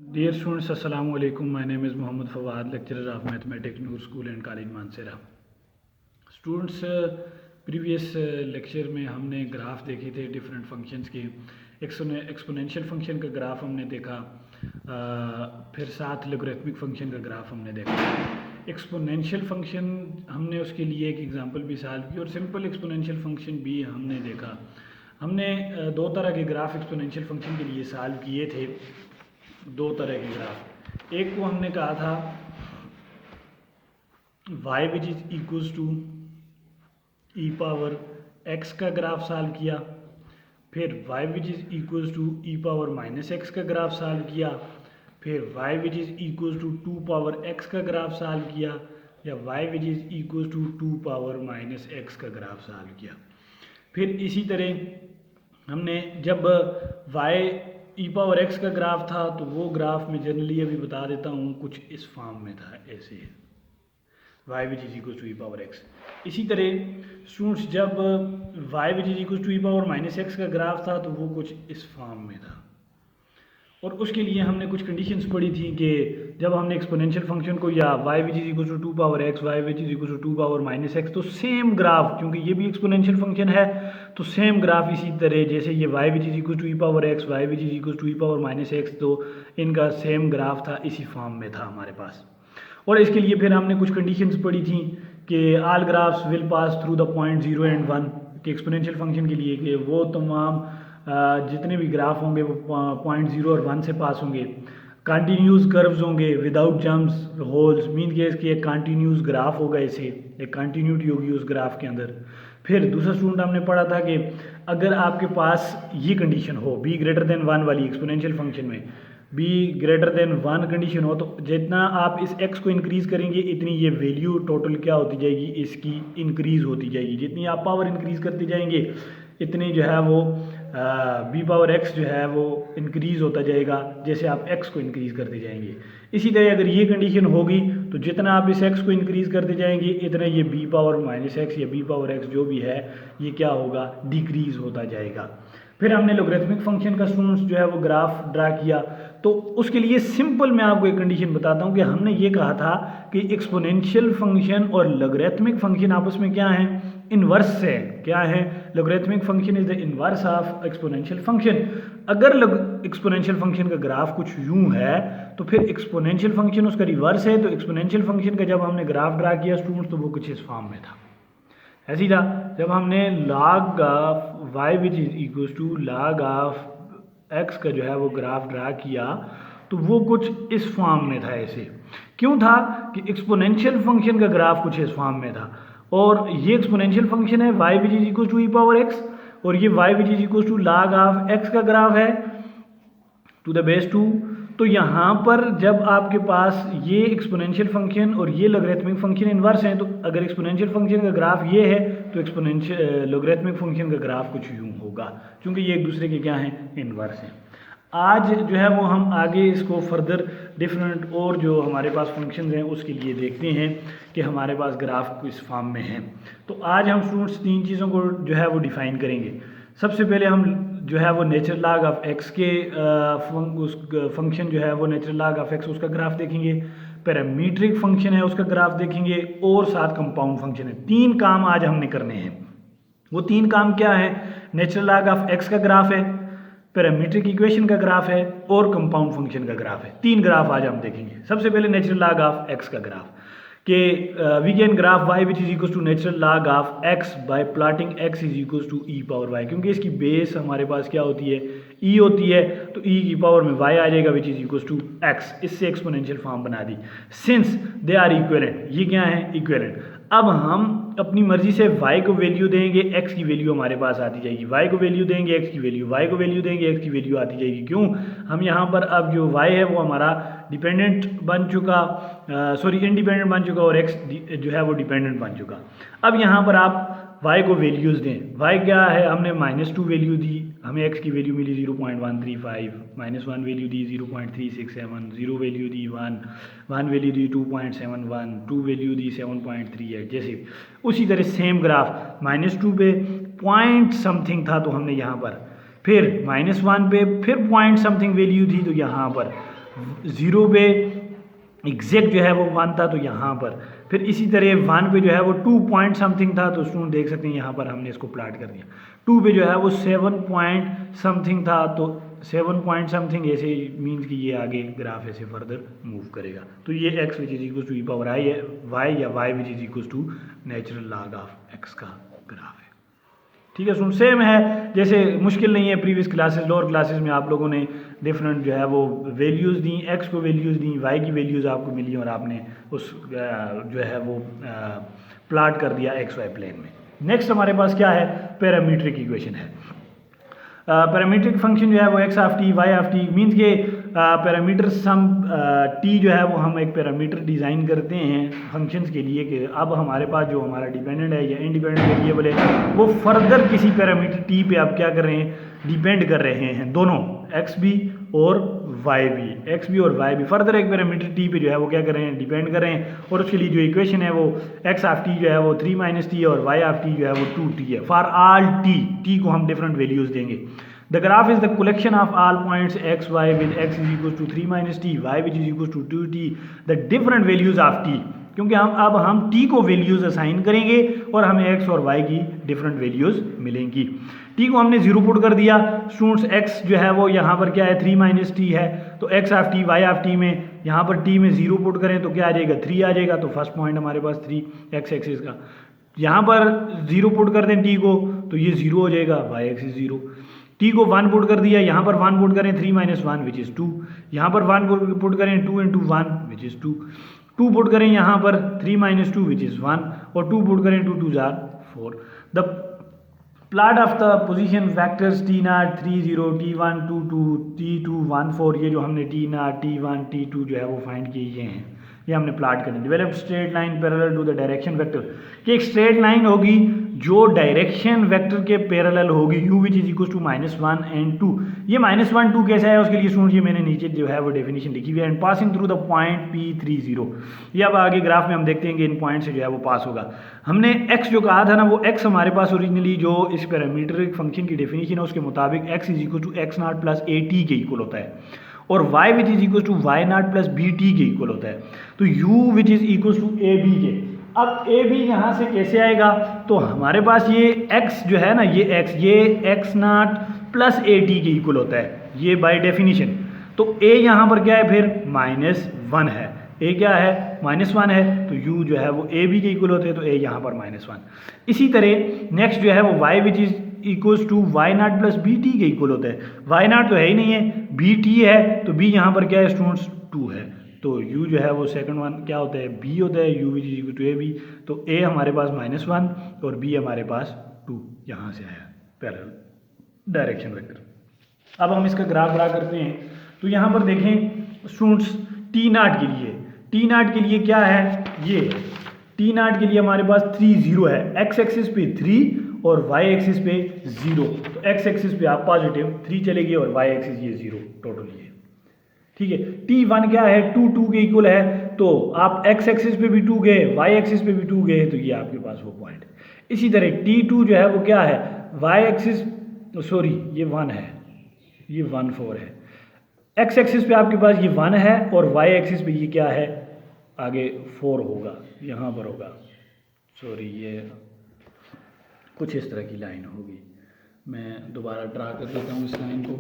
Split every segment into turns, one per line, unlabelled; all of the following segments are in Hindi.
Dear students, Assalamu alaikum. My name is Mohammed Fawad, lecturer of Mathematics, Noor School and College Mansehra. Students previous lecture में हमने ग्राफ देखे थे डिफरेंट फंक्शंस के। एक्सपोनेंशियल फंक्शन का ग्राफ हमने देखा, फिर साथ लोगरिथमिक फंक्शन का ग्राफ हमने देखा। एक्सपोनेंशियल फंक्शन हमने उसके लिए एक एग्जांपल भी सॉल्व की और सिंपल एक्सपोनेंशियल फंक्शन भी हमने देखा। हमने दो तरह के ग्राफ एक्सपोनेंशियल फंक्शन के लिए सॉल्व किए थे, दो तरह के ग्राफ। एक को हमने कहा था y which is equals to e power x का ग्राफ सॉल्व किया, फिर y which is equals to e power minus x का ग्राफ सॉल्व किया, फिर y which is equals to 2 power x का ग्राफ सॉल्व किया, या y which is equals to 2 power minus x का ग्राफ सॉल्व किया। फिर इसी तरह हमने जब y ई पावर x का ग्राफ था तो वो ग्राफ में जनरली अभी बता देता हूँ कुछ इस फॉर्म में था, ऐसे y which is equal to e power x। इसी तरह स्टूडेंट्स जब y which is equal to e power minus x का ग्राफ था तो वो कुछ इस फॉर्म में था। और उसके लिए हमने कुछ कंडीशंस पढ़ी थी कि जब हमने एक्सपोनेंशियल फंक्शन को या y which is equal to 2 power x, y which is equal to 2 power minus x, तो सेम ग्राफ, क्योंकि ये भी एक्सपोनेंशियल फंक्शन है तो सेम ग्राफ इसी तरह जैसे ये y which is equal to e power x, y which is equal to e power minus x, तो इनका सेम ग्राफ था, इसी फॉर्म में था हमारे पास। और इसके लिए फिर हमने कुछ कंडीशंस पढ़ी थी कि all graphs will pass through the point 0 and 1 कि एक्सपोनेंशियल फंक्शन के लिए कि वो तमाम जितने भी ग्राफ होंगे वो पॉइंट 0 और 1 से पास होंगे। कंटिन्यूस कर्व्स होंगे without jumps holes, mean case कि एक कंटिन्यूस ग्राफ होगा, इसे एक कंटिन्यूटी होगी उस ग्राफ के अंदर। फिर दूसरा स्टूडेंट हमने पढ़ा था कि अगर आपके पास ये कंडीशन हो b ग्रेटर देन 1 वाली एक्सपोनेंशियल फंक्शन में, b ग्रेटर देन 1 कंडीशन हो, तो जितना आप इस x को इंक्रीज़ करेंगे इतनी ये वैल्यू टोटल क्या होती जाएगी, इसकी इंक्रीज़ होती जाएगी। जितनी आप पावर इंक्रीज़ करते जाएंगे इतनी जो है वो b पावर x जो है वो इंक्रीज़ होता जाएगा जैसे आप x को इंक्रीज़ करते जाएंगे। इसी तरह अगर ये कंडीशन होगी तो जितना आप इस x को इंक्रीज़ करते जाएंगे इतना ये b पावर माइनस x या b पावर x जो भी है ये क्या होगा, डिक्रीज़ होता जाएगा। फिर हमने लोगरिथमिक फंक्शन का स्टूडेंट्स जो है वो ग्राफ ड्रा किया, तो उसके लिए सिंपल मैं आपको एक कंडीशन बताता हूँ कि हमने ये कहा था कि एक्सपोनेंशियल फंक्शन और लोगरिथमिक फंक्शन आपस में क्या है, इन्वर्स है। क्या है, logarithmic function is the inverse of exponential function. अगर एक्सपोनेंशियल फंक्शन का ग्राफ कुछ यूं है तो फिर एक्सपोनेंशियल फंक्शन उसका रिवर्स है। तो एक्सपोनेंशियल फंक्शन का जब हमने ग्राफ ड्रा किया स्टूडेंट्स तो वो कुछ इस फॉर्म में था, ऐसी था। जब हमने log of y which is equal to log of x का जो है वो ग्राफ ड्रा किया तो वो कुछ इस फॉर्म में था। ऐसे क्यों था कि एक्सपोनेंशियल फंक्शन का ग्राफ कुछ इस फॉर्म में था और ये एक्सपोनेंशियल फंक्शन है y which is equal to e power x और ये y which is equal to log of x का ग्राफ है टू द बेस 2। तो यहाँ पर जब आपके पास ये एक्सपोनेंशियल फंक्शन और ये लोगरिथमिक फंक्शन इन्वर्स हैं, तो अगर एक्सपोनेंशियल फंक्शन का ग्राफ ये है तो एक्सपोनेंशियल लोगरिथमिक फंक्शन का ग्राफ कुछ यूं होगा, क्योंकि ये एक दूसरे के क्या हैं, इन्वर्स हैं। आज जो है वो हम आगे इसको फर्दर डिफरेंट और जो हमारे पास फंक्शन हैं उसके लिए देखते हैं कि हमारे पास ग्राफ किस फॉर्म में है। तो आज हम स्टूडेंट्स तीन चीज़ों को जो है वो डिफ़ाइन करेंगे। सबसे पहले हम जो है वो नेचुरल लॉग ऑफ x के उस फंक्शन जो है वो नेचुरल लॉग ऑफ x उसका ग्राफ देखेंगे, पैरामीट्रिक फंक्शन है उसका ग्राफ देखेंगे और साथ कंपाउंड फंक्शन है। तीन काम आज हमने करने हैं। वो तीन काम क्या है, नेचुरल लॉग ऑफ x का ग्राफ है, पैरामीट्रिक इक्वेशन का ग्राफ है और कंपाउंड फंक्शन का ग्राफ है। तीन ग्राफ आज हम देखेंगे। सबसे पहले नेचुरल लॉग ऑफ x का ग्राफ कि we can graph y which is equal to natural log of x by plotting x is equal to e power y, क्योंकि इसकी बेस हमारे पास क्या होती है, e होती है, तो e की पावर में y आ जाएगा which is equal to x। इससे एक्सपोनेंशियल फॉर्म बना दी। सिंस दे आर इक्विवेलेंट, ये क्या है, इक्विवेलेंट। अब हम अपनी मर्जी से y को वैल्यू देंगे, x की वैल्यू हमारे पास आती जाएगी, y को वैल्यू देंगे, x की वैल्यू, y को वैल्यू देंगे, x की वैल्यू आती जाएगी। क्यों, हम यहाँ पर अब जो y है वो हमारा डिपेंडेंट बन चुका, इंडिपेंडेंट बन चुका और x जो है वो डिपेंडेंट बन चुका। अब यहाँ पर आप y को वैल्यूज़ दें। y क्या है, हमने -2 वैल्यू दी, हमें x की वैल्यू मिली 0.135, -1 वैल्यू दी 0.367, 0 वैल्यू दी 1 वैल्यू दी 2.71, 2 वैल्यू दी 7.38। जैसे उसी तरह सेम ग्राफ -2 पे पॉइंट समथिंग था तो हमने यहाँ पर, फिर -1 पे फिर पॉइंट समथिंग वैल्यू थी तो यहाँ पर 0 पे एग्जैक्ट जो है वो 1 था, तो यहाँ पर फिर इसी तरह 1 पे जो है वो 2 पॉइंट समथिंग था, तो स्टूडेंट देख सकते हैं यहाँ पर हमने इसको प्लाट कर दिया। 2 पे जो है वो 7 पॉइंट समथिंग था, तो 7 पॉइंट समथिंग ऐसे मीन्स कि ये आगे ग्राफ ऐसे फर्दर मूव करेगा। तो ये x which is equal to e power i है, y या y which is equal to natural log of x का ग्राफ है। ठीक है सुन, सेम है, जैसे मुश्किल नहीं है। प्रीवियस क्लासेस, लोअर क्लासेस में आप लोगों ने डिफरेंट जो है वो वैल्यूज़ दी, x को वैल्यूज़ दी, y की वैल्यूज़ आपको मिली और आपने उस जो है वो प्लाट कर दिया एक्स वाई प्लेन में। नेक्स्ट हमारे पास क्या है, पैरामीट्रिक इक्वेशन है। पैरामीट्रिक फंक्शन जो है वो x of T Y of t means के पैरामीटर सम टी जो है वो हम एक पैरामीटर डिज़ाइन करते हैं फंक्शंस के लिए कि अब हमारे पास जो हमारा डिपेंडेंट है या इंडिपेंडेंट वेरिएबल है वो फर्दर किसी पैरामीटर टी पे आप क्या कर रहे हैं, डिपेंड कर रहे हैं, दोनों एक्स भी और वाई भी, एक्स भी और वाई भी फर्दर एक पैरामीटर टी पे जो है वो क्या कर रहे हैं, डिपेंड कर रहे हैं। और उसके लिए जो इक्वेशन है वो एक्स ऑफ टी जो है वो 3 माइनस टी है और वाई ऑफ टी जो है वो 2t है। फॉर ऑल टी को हम डिफरेंट वैल्यूज़ देंगे। The graph is the collection of all points x y with x is equal to 3 minus T, Y which is equal to 2t, the different values of t, क्योंकि हम t को वैल्यूज असाइन करेंगे और हमें x और y की डिफरेंट वैल्यूज मिलेंगी। t को हमने 0 पुट कर दिया स्टूडेंट्स, x जो है वो यहाँ पर क्या है 3 माइनस टी है, तो x of T Y of t में यहाँ पर t में 0 पुट करें तो क्या आ जाएगा 3 आ जाएगा, तो फर्स्ट पॉइंट हमारे पास 3 x एक्सिस का। यहाँ पर 0 पुट कर दें t को तो ये 0 हो जाएगा, y एक्सिस 0। t को 1 पुट कर दिया, यहाँ पर 1 पुट करें 3 माइनस 1 विच इज़ 2, यहाँ पर 1 पुट करें 2 इंटू 1 विच इज़ 2, 2 पुट करें यहाँ पर 3 माइनस 2 विच इज़ 1 और 2 पुट करें 2 2 jar 4। The plot of the position vectors t0 3 0 t1 2 2 t2 1 4, ये जो हमने t0 t1 t2 जो है वो फाइंड किए हैं, ये हमने प्लॉट करना। Develop straight line parallel to the direction vector, कि एक स्ट्रेट लाइन होगी जो डायरेक्शन वेक्टर के पैरेलल होगी, u which is equal to -1 and 2। ये -1 2 कैसा है उसके लिए स्टूडेंट ये मैंने नीचे जो है वो डेफिनेशन लिखी हुई है। And passing through the point P30, ये अब आगे ग्राफ में हम देखते हैं कि इन पॉइंट से जो है वो पास होगा। हमने x जो कहा था ना, वो x हमारे पास ओरिजिनली जो इस पैरामीट्रिक फंक्शन की डेफिनेशन है उसके मुताबिक x is equal to x0 plus at के इक्वल होता है और y which is equal to y0 plus bt के इक्वल होता है, तो u which is equal to ab के। अब ए भी यहाँ से कैसे आएगा, तो हमारे पास ये x जो है ना, ये x0 प्लस at के इक्वल होता है ये बाय डेफिनेशन। तो a यहाँ पर क्या है फिर -1 है, a क्या है -1 है, तो u जो है वो ab के इक्वल होते हैं, तो a यहाँ पर -1। इसी तरह नेक्स्ट जो है वो y which is equals to y0 plus bt के इक्वल होता है। y0 तो है ही नहीं है, bt है, तो b यहाँ पर क्या है स्टूडेंट्स 2 है, तो u जो है वो सेकंड वन क्या होता है b होता है, u which is equal to ab, तो a हमारे पास -1 और b हमारे पास 2 यहाँ से आया पैरेलल डायरेक्शन वेक्टर। अब हम इसका ग्राफ ड्रा करते हैं, तो यहाँ पर देखें स्टूडेंट्स t0 के लिए क्या है, ये t0 के लिए हमारे पास 3 0 है, x एक्सिस पे 3 और y एक्सिस पे 0, तो x एक्सिस पे आप पॉजिटिव 3 चलेगी और y एक्सिस ये 0 टोटल ये, ठीक है। t1 क्या है 2 2 के इक्वल है, तो आप x एक्सिस पे भी 2 गए, y एक्सिस पे भी 2 गए, तो ये आपके पास वो पॉइंट। इसी तरह t2 जो है वो क्या है y एक्सिस, सॉरी ये 1 है, ये 1 4 है, x एक्सिस पे आपके पास ये 1 है और y एक्सिस पे ये क्या है आगे 4 होगा, यहाँ पर होगा, सॉरी ये कुछ इस तरह की लाइन होगी, मैं दोबारा ड्रा कर देता हूँ इस लाइन को,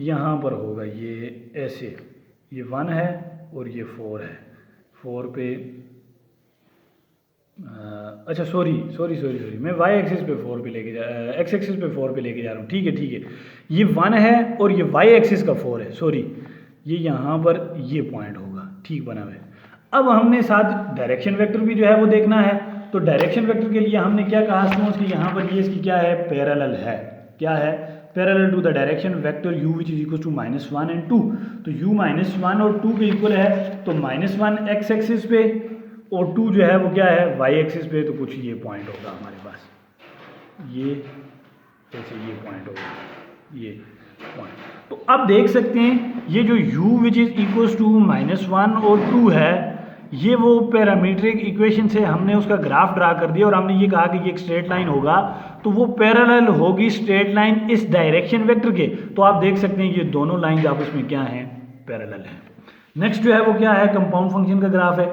यहाँ पर होगा ये ऐसे, ये 1 है और ये 4 है, 4 पे अच्छा सॉरी मैं y एक्सिस पे 4 पे लेके x एक्सिस पे 4 पे लेके जा रहा हूँ, ठीक है, ये 1 है और ये y एक्सिस का 4 है, सॉरी ये यहाँ पर ये पॉइंट होगा, ठीक बना हुआ है। अब हमने साथ डायरेक्शन वेक्टर भी जो है वो देखना है, तो डायरेक्शन वेक्टर के लिए हमने क्या कहा स्टूडेंट्स कि यहाँ पर ये इसकी क्या है पैरेलल है, क्या है parallel to the direction vector u which is equal to -1 and 2, तो u -1 और 2 के इक्वल है, तो -1 x एक्सिस पे और 2 जो है वो क्या है y एक्सिस पे, तो कुछ ये पॉइंट होगा हमारे पास, ये जैसे ये पॉइंट होगा, ये पॉइंट। तो अब देख सकते हैं ये जो u which is equal to -1 और 2 है, ये वो पैरामीट्रिक इक्वेशन से हमने उसका ग्राफ ड्रा कर दिया और हमने ये कहा कि ये एक स्ट्रेट लाइन होगा, तो वो पैरेलल होगी स्ट्रेट लाइन इस डायरेक्शन वेक्टर के। तो आप देख सकते हैं ये दोनों लाइन आपस में क्या हैं पैरेलल हैं। नेक्स्ट जो है वो क्या है, कंपाउंड फंक्शन का ग्राफ है।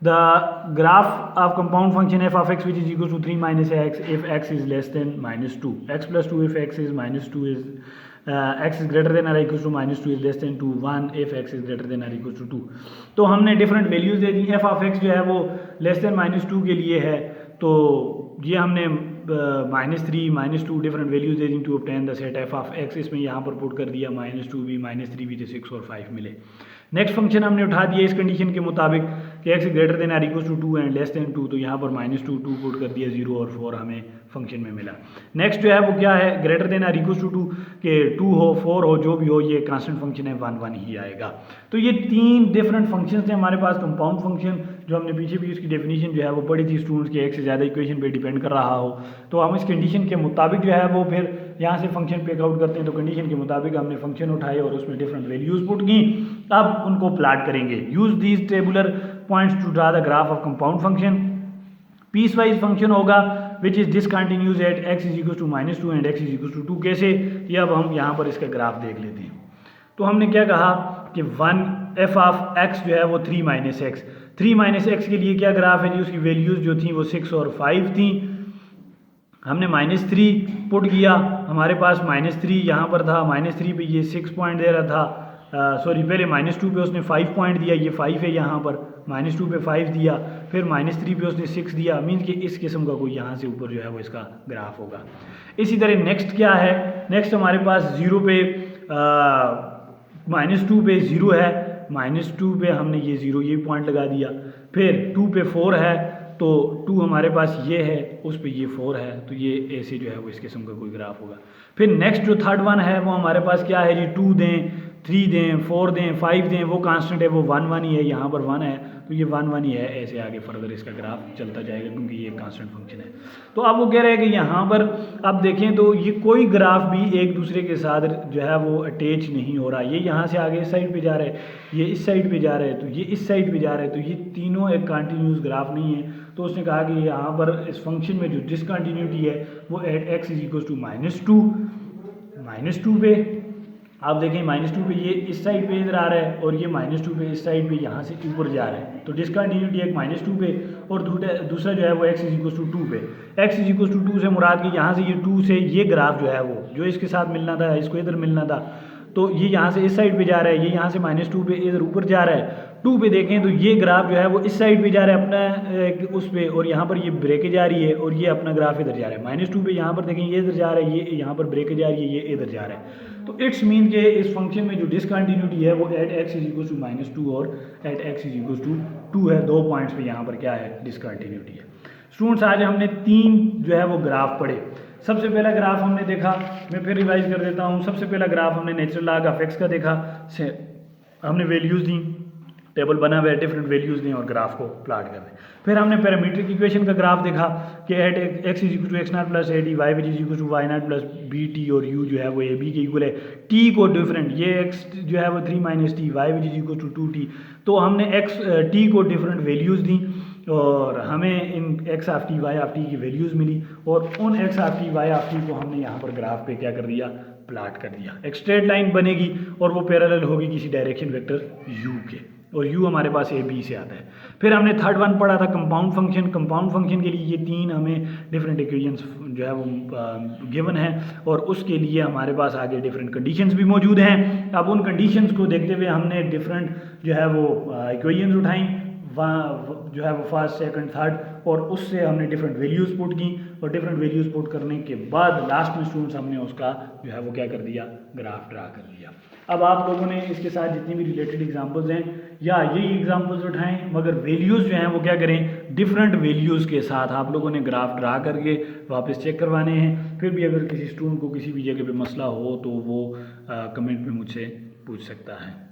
The graph of compound function f of x which is equal to 3 minus x if x is less than -2, x plus 2 if x is -2 is x is greater than or equal to -2 is less than 2, 1 if x is greater than or equal to 2। तो हमने डिफरेंट वैल्यूज दे दी। एफ ऑफ एक्स जो है वो लेस देन -2 के लिए है, तो ये हमने -3 -2 डिफरेंट वैल्यूज दे दी to obtain the set f of x. इसमें यहाँ पर पुट कर दिया -2 भी -3 भी, तो 6 और 5 मिले। नेक्स्ट फंक्शन हमने उठा दिया इस कंडीशन के मुताबिक कि x greater than or equal to 2 and less than 2, तो यहाँ पर -2 2 पुट कर दिया, 0 और 4 हमें फंक्शन में मिला। नेक्स्ट जो है वो क्या है, greater than or equal to 2 के 2 हो 4 हो जो भी हो, ये कांस्टेंट फंक्शन है 1 1 ही आएगा। तो ये 3 डिफरेंट फंक्शन थे हमारे पास। कंपाउंड फंक्शन जो हमने पीछे भी उसकी डेफिनेशन जो है वो पढ़ी थी स्टूडेंट्स के, एक से ज़्यादा इक्वेशन पे डिपेंड कर रहा हो, तो हम इस कंडीशन के मुताबिक जो है वो फिर यहाँ से फंक्शन पेक आउट करते हैं। तो कंडीशन के मुताबिक हमने फंक्शन उठाए और उसमें डिफरेंट वैल्यूज पुट की। अब उनको प्लॉट करेंगे। Use these tabular points to draw the graph of compound function. Piecewise function होगा which is discontinues at x is equal to -2 and x is equal to 2। कैसे, ये अब हम यहाँ पर इसका ग्राफ देख लेते हैं। तो हमने क्या कहा कि 1 एफ ऑफ एक्स जो है वो 3 माइनस एक्स, 3 माइनस एक्स के लिए क्या ग्राफ है जी, उसकी वैल्यूज जो थी वो 6 और 5 थी। हमने -3 पुट किया, हमारे पास -3 यहाँ पर था, -3 पे ये 6 पॉइंट दे रहा था, सॉरी पहले -2 पे उसने 5 पॉइंट दिया, ये 5 है यहाँ पर, -2 पे 5 दिया, फिर -3 पे उसने 6 दिया, मीन्स कि इस किस्म का कोई यहाँ से ऊपर जो है वो इसका ग्राफ होगा। इसी तरह नेक्स्ट क्या है, नेक्स्ट हमारे पास 0 पे -2 पे 0 है, -2 पे हमने ये 0 ये पॉइंट लगा दिया, फिर 2 पे 4 है, तो 2 हमारे पास ये है, उस पे ये 4 है, तो ये ऐसे जो है वो इस किस्म का कोई ग्राफ होगा। फिर नेक्स्ट जो थर्ड वन है वो हमारे पास क्या है जी, 2 दें, 3 दें, 4 दें, 5 दें, वो कांस्टेंट है, वो 1 1 ही है, यहाँ पर 1 है, तो ये 1 1 ही है। ऐसे आगे फर्दर इसका ग्राफ चलता जाएगा क्योंकि ये कांस्टेंट फंक्शन है। तो अब वो कह रहे हैं कि यहाँ पर अब देखें तो ये कोई ग्राफ भी एक दूसरे के साथ जो है वो अटैच नहीं हो रहा। ये यहाँ से आगे इस साइड पे जा रहा है, ये इस साइड पे जा रहा है, तो ये इस साइड पे जा रहा है, तो ये तीनों एक कंटिन्यूस ग्राफ नहीं है। तो उसने कहा कि यहाँ पर इस फंक्शन में जो डिसकंटिन्यूटी है वो at x is equal to -2 पे, आप देखें -2 पे ये इस साइड पे इधर आ रहा है और ये -2 पे इस साइड पे यहाँ से ऊपर जा रहा है। तो डिसकंटिन्यूटी एक -2 पे और दूसरा जो है वो x इज इक्वल टू 2 पे। x इज इक्वल टू 2 से मुराद कि यहाँ से ये 2 से ये ग्राफ जो है वो जो इसके साथ मिलना था, इसको इधर मिलना था, तो ये यहाँ से इस साइड पे जा रहा है, ये यहाँ से -2 पे इधर ऊपर जा रहा है। 2 पे देखें तो ये ग्राफ जो है वो इस साइड पे जा रहा है अपना उस पे, और यहाँ पर ये ब्रेकेज आ रही है और ये अपना ग्राफ इधर जा रहा है। -2 पे यहाँ पर देखें ये इधर जा रहा है, ये यहाँ पर ब्रेकेज आ रही है, ये इधर जा रहा है। तो इट्स मीन के इस फंक्शन में जो डिसकंटिन्यूटी है वो at x is equal to -2 और at x is equal to 2 है। 2 पॉइंट्स पे यहाँ पर क्या है, डिसकंटिन्यूटी है। स्टूडेंट्स आज हमने 3 जो है वो ग्राफ पढ़े। सबसे पहला ग्राफ हमने देखा, मैं फिर रिवाइज कर देता हूँ। सबसे पहला ग्राफ हमने नेचुरल लॉग ऑफ एक्स का देखा, हमने वैल्यूज़ दी, टेबल बना हुआ है, डिफरेंट वैल्यूज़ दें और ग्राफ को प्लॉट कर दें। फिर हमने पैरामीट्रिक इक्वेशन का ग्राफ देखा कि at x is equal to X naught plus A D, Y which is equal to Y naught plus B T, और यू जो है वो ए बी के इक्वल है। टी को डिफरेंट, ये एक्स जो है वो 3 minus T, Y which is equal to 2t, तो हमने एक्स टी को डिफरेंट वैल्यूज़ दी और हमें इन X of T Y of T की वैल्यूज़ मिली, और उन x of T Y of t को हमने यहाँ पर ग्राफ पे क्या कर दिया, प्लॉट कर दिया। एक स्ट्रेट लाइन बनेगी और वो पैरेलल होगी किसी डायरेक्शन वेक्टर u के, और u हमारे पास ए बी से आता है। फिर हमने थर्ड वन पढ़ा था कंपाउंड फंक्शन। कंपाउंड फंक्शन के लिए ये 3 हमें डिफरेंट इक्वेशंस जो है वो गिवन है, और उसके लिए हमारे पास आगे डिफरेंट कंडीशंस भी मौजूद हैं। अब उन कंडीशंस को देखते हुए हमने डिफरेंट जो है वो इक्वेशंस उठाई, जो है वो फर्स्ट सेकंड थर्ड, और उससे हमने डिफरेंट वैल्यूज़ पुट की, और डिफरेंट वैल्यूज़ पुट करने के बाद लास्ट में स्टूडेंट्स हमने उसका जो है वो क्या कर दिया, ग्राफ ड्रा कर दिया। अब आप लोगों ने इसके साथ जितनी भी रिलेटेड एग्जांपल्स हैं या यही एग्जांपल्स उठाएं, मगर वैल्यूज़ जो हैं वो क्या करें, डिफरेंट वैल्यूज़ के साथ आप लोगों ने ग्राफ ड्रा करके वापस चेक करवाने हैं। फिर भी अगर किसी स्टूडेंट को किसी भी जगह पे मसला हो तो वो कमेंट में मुझसे पूछ सकता है।